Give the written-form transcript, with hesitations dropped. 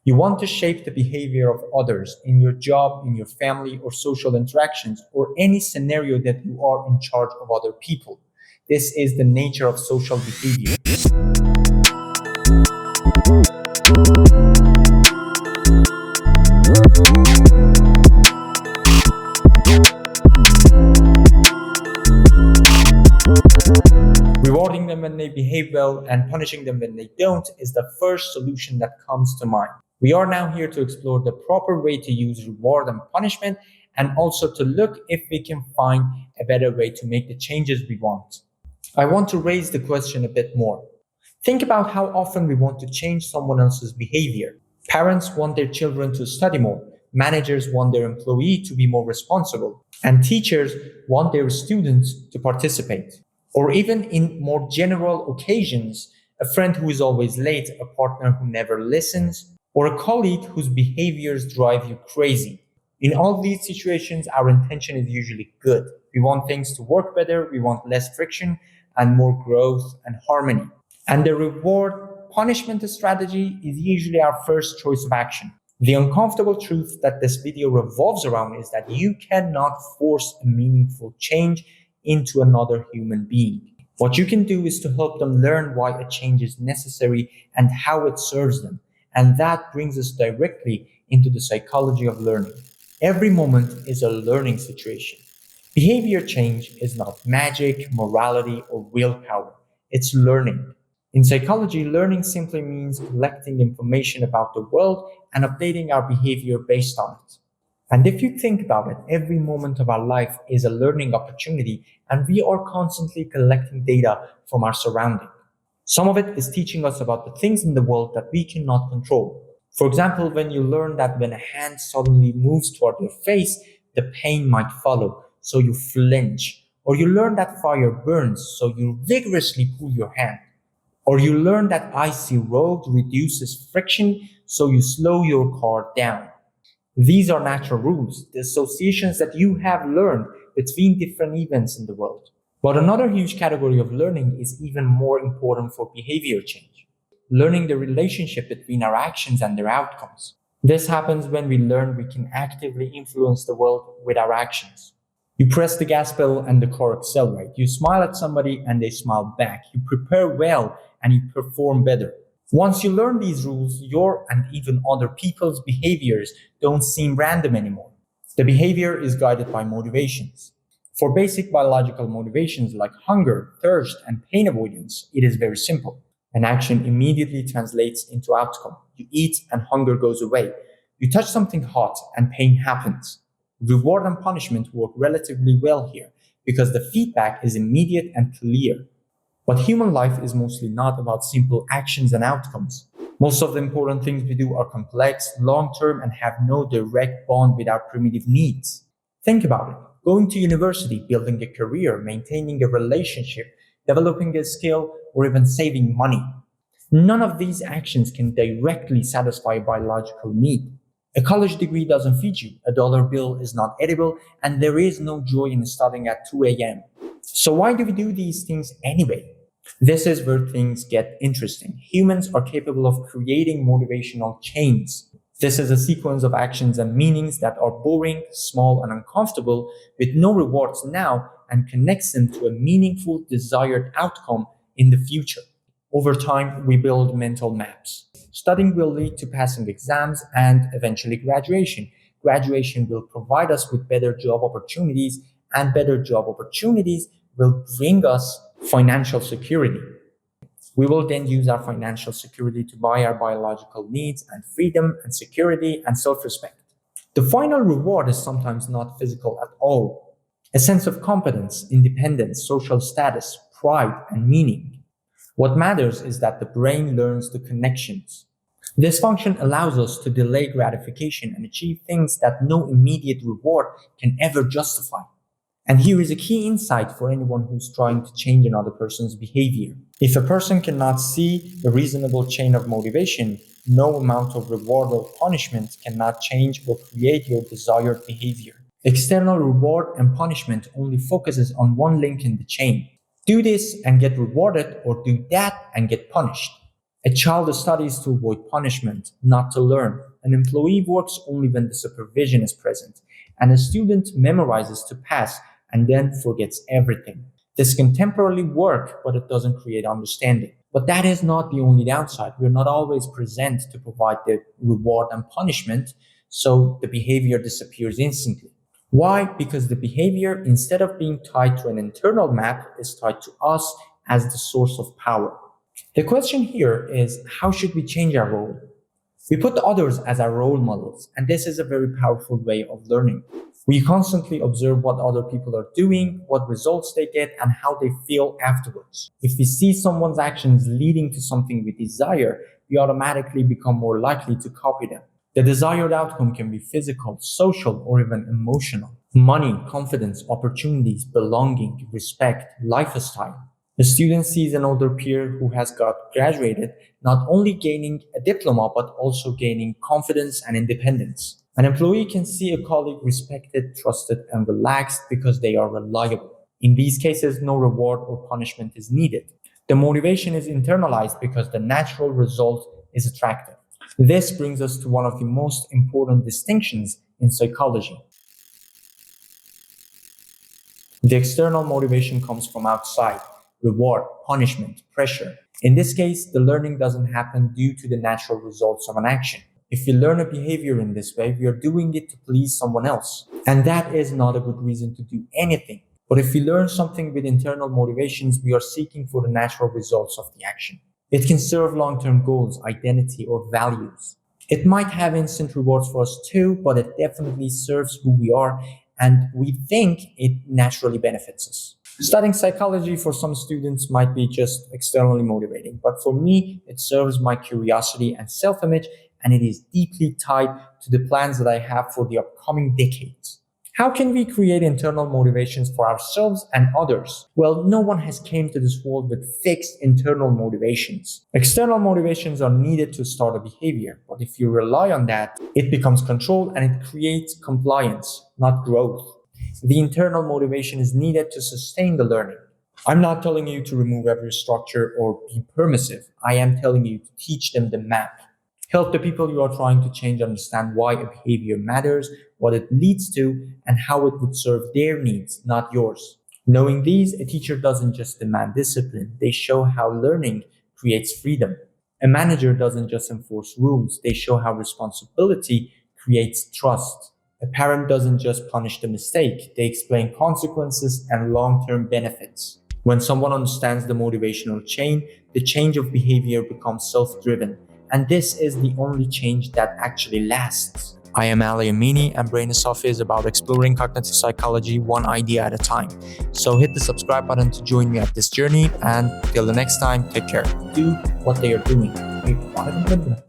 You want to shape the behavior of others in your job, in your family, or social interactions, or any scenario that you are in charge of other people. This is the nature of social behavior. Rewarding them when they behave well and punishing them when they don't is the first solution that comes to mind. We are now here to explore the proper way to use reward and punishment, and also to look if we can find a better way to make the changes we want. I want to raise the question a bit more. Think about how often we want to change someone else's behavior. Parents want their children to study more, managers want their employee to be more responsible, and teachers want their students to participate. Or even in more general occasions, a friend who is always late, a partner who never listens, or a colleague whose behaviors drive you crazy. In all these situations, our intention is usually good. We want things to work better, we want less friction, and more growth and harmony. And the reward punishment strategy is usually our first choice of action. The uncomfortable truth that this video revolves around is that you cannot force a meaningful change into another human being. What you can do is to help them learn why a change is necessary and how it serves them. And that brings us directly into the psychology of learning. Every moment is a learning situation. Behavior change is not magic, morality, or willpower. It's learning. In psychology, learning simply means collecting information about the world and updating our behavior based on it. And if you think about it, every moment of our life is a learning opportunity, and we are constantly collecting data from our surroundings. Some of it is teaching us about the things in the world that we cannot control. For example, when you learn that when a hand suddenly moves toward your face, the pain might follow, so you flinch. Or you learn that fire burns, so you vigorously pull your hand. Or you learn that icy road reduces friction, so you slow your car down. These are natural rules, the associations that you have learned between different events in the world. But another huge category of learning is even more important for behavior change. Learning the relationship between our actions and their outcomes. This happens when we learn we can actively influence the world with our actions. You press the gas pedal and the car accelerates. You smile at somebody and they smile back. You prepare well and you perform better. Once you learn these rules, your and even other people's behaviors don't seem random anymore. The behavior is guided by motivations. For basic biological motivations like hunger, thirst, and pain avoidance, it is very simple. An action immediately translates into outcome. You eat and hunger goes away. You touch something hot and pain happens. Reward and punishment work relatively well here because the feedback is immediate and clear. But human life is mostly not about simple actions and outcomes. Most of the important things we do are complex, long-term, and have no direct bond with our primitive needs. Think about it. Going to university, building a career, maintaining a relationship, developing a skill, or even saving money. None of these actions can directly satisfy a biological need. A college degree doesn't feed you, a dollar bill is not edible, and there is no joy in studying at 2 a.m. So why do we do these things anyway? This is where things get interesting. Humans are capable of creating motivational chains. This is a sequence of actions and meanings that are boring, small, and uncomfortable with no rewards now and connects them to a meaningful desired outcome in the future. Over time, we build mental maps. Studying will lead to passing exams and eventually graduation. Graduation will provide us with better job opportunities, and better job opportunities will bring us financial security. We will then use our financial security to buy our biological needs and freedom and security and self-respect. The final reward is sometimes not physical at all. A sense of competence, independence, social status, pride, and meaning. What matters is that the brain learns the connections. This function allows us to delay gratification and achieve things that no immediate reward can ever justify. And here is a key insight for anyone who's trying to change another person's behavior. If a person cannot see a reasonable chain of motivation, no amount of reward or punishment cannot change or create your desired behavior. External reward and punishment only focuses on one link in the chain. Do this and get rewarded, or do that and get punished. A child studies to avoid punishment, not to learn. An employee works only when the supervision is present. And a student memorizes to pass and then forgets everything. This can temporarily work, but it doesn't create understanding. But that is not the only downside. We're not always present to provide the reward and punishment, so the behavior disappears instantly. Why? Because the behavior, instead of being tied to an internal map, is tied to us as the source of power. The question here is, how should we change our role? We put others as our role models, and this is a very powerful way of learning. We constantly observe what other people are doing, what results they get, and how they feel afterwards. If we see someone's actions leading to something we desire, we automatically become more likely to copy them. The desired outcome can be physical, social, or even emotional. Money, confidence, opportunities, belonging, respect, lifestyle. The student sees an older peer who has got graduated, not only gaining a diploma, but also gaining confidence and independence. An employee can see a colleague respected, trusted, and relaxed because they are reliable. In these cases, no reward or punishment is needed. The motivation is internalized because the natural result is attractive. This brings us to one of the most important distinctions in psychology. The external motivation comes from outside: reward, punishment, pressure. In this case, the learning doesn't happen due to the natural results of an action. If we learn a behavior in this way, we are doing it to please someone else. And that is not a good reason to do anything. But if we learn something with internal motivations, we are seeking for the natural results of the action. It can serve long-term goals, identity, or values. It might have instant rewards for us too, but it definitely serves who we are, and we think it naturally benefits us. Studying psychology for some students might be just externally motivating, but for me, it serves my curiosity and self-image, and it is deeply tied to the plans that I have for the upcoming decades. How can we create internal motivations for ourselves and others? Well, no one has came to this world with fixed internal motivations. External motivations are needed to start a behavior, but if you rely on that, it becomes control and it creates compliance, not growth. The internal motivation is needed to sustain the learning. I'm not telling you to remove every structure or be permissive. I am telling you to teach them the map. Help the people you are trying to change understand why a behavior matters, what it leads to, and how it would serve their needs, not yours. Knowing these, a teacher doesn't just demand discipline, they show how learning creates freedom. A manager doesn't just enforce rules, they show how responsibility creates trust. A parent doesn't just punish the mistake, they explain consequences and long-term benefits. When someone understands the motivational chain, the change of behavior becomes self-driven. And this is the only change that actually lasts. I am Ali Amini, and Brainosophy is about exploring cognitive psychology one idea at a time. So hit the subscribe button to join me at this journey, and till the next time, take care. Do what they are doing.